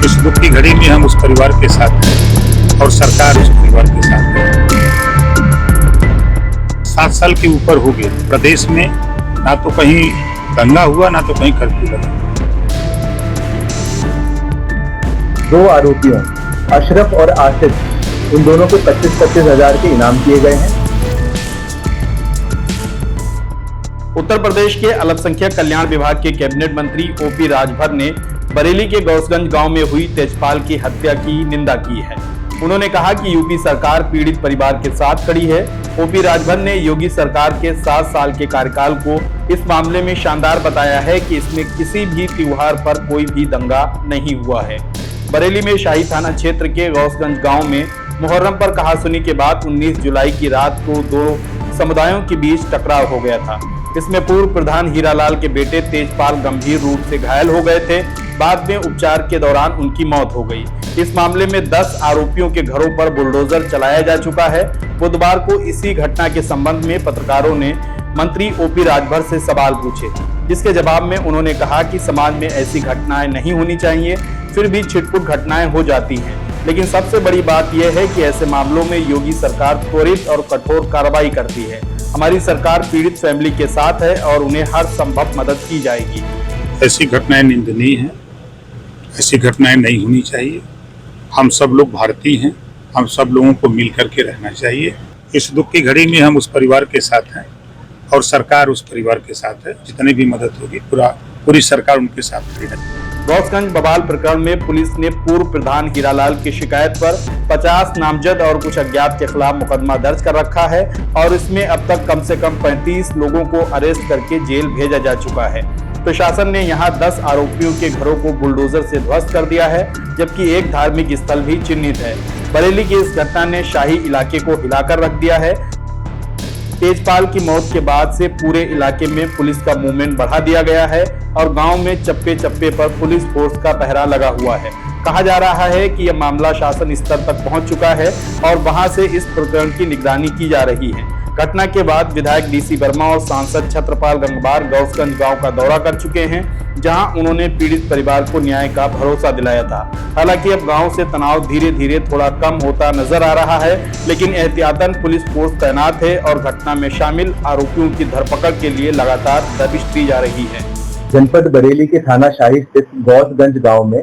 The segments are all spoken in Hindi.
इस दुख की घड़ी में हम उस परिवार के साथ हैं और सरकार उस परिवार के साथ है। 7 साल के ऊपर हो गए प्रदेश में ना तो कहीं दंगा हुआ ना तो कहीं कर्फ्यू लगा। 2 आरोपियों अशरफ और आसिफ, इन दोनों को 25-25 हजार के इनाम किए गए हैं। उत्तर प्रदेश के अल्पसंख्यक कल्याण विभाग के कैबिनेट मंत्री ओपी राजभर ने बरेली के गौसगंज गांव में हुई तेजपाल की हत्या की निंदा की है। उन्होंने कहा कि यूपी सरकार पीड़ित परिवार के साथ खड़ी है। ओपी राजभर ने योगी सरकार के 7 साल के कार्यकाल को इस मामले में शानदार बताया है कि इसमें किसी भी त्योहार पर कोई भी दंगा नहीं हुआ है। बरेली में शाही थाना क्षेत्र के गौसगंज गांव में मुहर्रम पर कहासुनी के बाद 19 जुलाई की रात को 2 समुदायों के बीच टकराव हो गया था। इसमें पूर्व प्रधान हीरालाल के बेटे तेजपाल गंभीर रूप से घायल हो गए थे। बाद में उपचार के दौरान उनकी मौत हो गई। इस मामले में 10 आरोपियों के घरों पर बुलडोजर चलाया जा चुका है। बुधवार को इसी घटना के संबंध में पत्रकारों ने मंत्री ओपी राजभर से सवाल पूछे, जिसके जवाब में उन्होंने कहा कि समाज में ऐसी घटनाएं नहीं होनी चाहिए, फिर भी छिटपुट घटनाएं हो जाती हैं। लेकिन सबसे बड़ी बात यह है कि ऐसे मामलों में योगी सरकार त्वरित और कठोर कार्रवाई करती है। हमारी सरकार पीड़ित फैमिली के साथ है और उन्हें हर संभव मदद की जाएगी। ऐसी घटनाएं निंदनीय हैं, ऐसी घटनाएं नहीं होनी चाहिए। हम सब लोग भारतीय हैं, हम सब लोगों को मिल करके रहना चाहिए। इस दुख की घड़ी में हम उस परिवार के साथ हैं और सरकार उस परिवार के साथ है। जितनी भी मदद होगी पूरी सरकार उनके साथ खड़ी है। गौसगंज बवाल प्रकरण में पुलिस ने पूर्व प्रधान हीरालाल की शिकायत पर 50 नामजद और कुछ अज्ञात के खिलाफ मुकदमा दर्ज कर रखा है और इसमें अब तक कम से कम 35 लोगों को अरेस्ट करके जेल भेजा जा चुका है। प्रशासन ने यहां 10 आरोपियों के घरों को बुलडोजर से ध्वस्त कर दिया है, जबकि एक धार्मिक स्थल भी चिन्हित है। बरेली की इस घटना ने शाही इलाके को हिलाकर रख दिया है। तेजपाल की मौत के बाद से पूरे इलाके में पुलिस का मूवमेंट बढ़ा दिया गया है और गांव में चप्पे चप्पे पर पुलिस फोर्स का पहरा लगा हुआ है। कहा जा रहा है कि यह मामला शासन स्तर तक पहुंच चुका है और वहां से इस प्रकरण की निगरानी की जा रही है। घटना के बाद विधायक डीसी वर्मा और सांसद छत्रपाल गंगवार गौसगंज गांव का दौरा कर चुके हैं, जहां उन्होंने पीड़ित परिवार को न्याय का भरोसा दिलाया था। हालांकि अब गांव से तनाव धीरे धीरे थोड़ा कम होता नजर आ रहा है, लेकिन एहतियातन पुलिस फोर्स तैनात है और घटना में शामिल आरोपियों की धरपकड़ के लिए लगातार दबिश दी जा रही है। जनपद बरेली के थाना शाही स्थित गौसगंज गांव में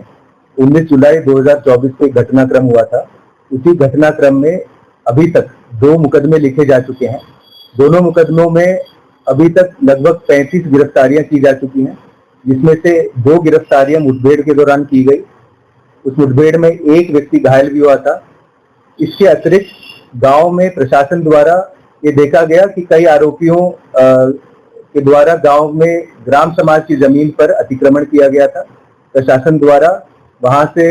19 जुलाई 2024 को एक घटनाक्रम हुआ था। उसी घटनाक्रम में अभी तक 2 मुकदमे लिखे जा चुके हैं। दोनों मुकदमों में अभी तक लगभग 35 गिरफ्तारियां की जा चुकी हैं, जिसमें से 2 गिरफ्तारियां मुठभेड़ के दौरान की गई। उस मुठभेड़ में एक व्यक्ति घायल भी हुआ था। इसके अतिरिक्त गांव में प्रशासन द्वारा ये देखा गया कि कई आरोपियों के द्वारा गांव में ग्राम समाज की जमीन पर अतिक्रमण किया गया था। प्रशासन द्वारा वहां से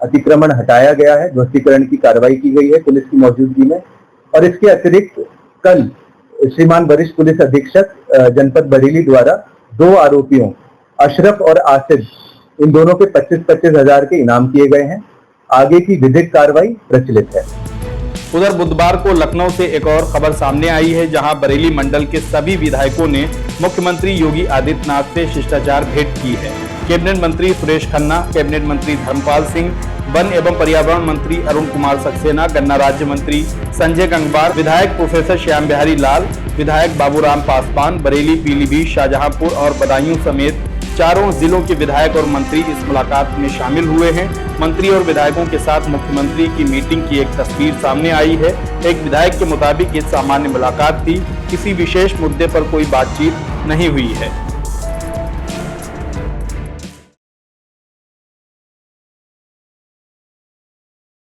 अतिक्रमण हटाया गया है, ध्वस्तीकरण की कार्रवाई की गई है पुलिस की मौजूदगी में। और इसके अतिरिक्त कल श्रीमान वरिष्ठ पुलिस अधीक्षक जनपद बरेली द्वारा 2 आरोपियों अशरफ और आसिफ, इन दोनों के 25-25 हजार के इनाम किए गए हैं। आगे की विधिक कार्रवाई प्रचलित है। उधर बुधवार को लखनऊ से एक और खबर सामने आई है, जहां बरेली मंडल के सभी विधायकों ने मुख्यमंत्री योगी आदित्यनाथ से शिष्टाचार भेंट की है। कैबिनेट मंत्री सुरेश खन्ना, कैबिनेट मंत्री धर्मपाल सिंह, वन एवं पर्यावरण मंत्री अरुण कुमार सक्सेना, गन्ना राज्य मंत्री संजय गंगवार, विधायक प्रोफेसर श्याम बिहारी लाल, विधायक बाबूराम पासवान, बरेली, पीलीभीत, शाहजहांपुर और बदायूं समेत चारों जिलों के विधायक और मंत्री इस मुलाकात में शामिल हुए हैं। मंत्री और विधायकों के साथ मुख्यमंत्री की मीटिंग की एक तस्वीर सामने आई है। एक विधायक के मुताबिक ये सामान्य मुलाकात थी, किसी विशेष मुद्दे पर कोई बातचीत नहीं हुई है।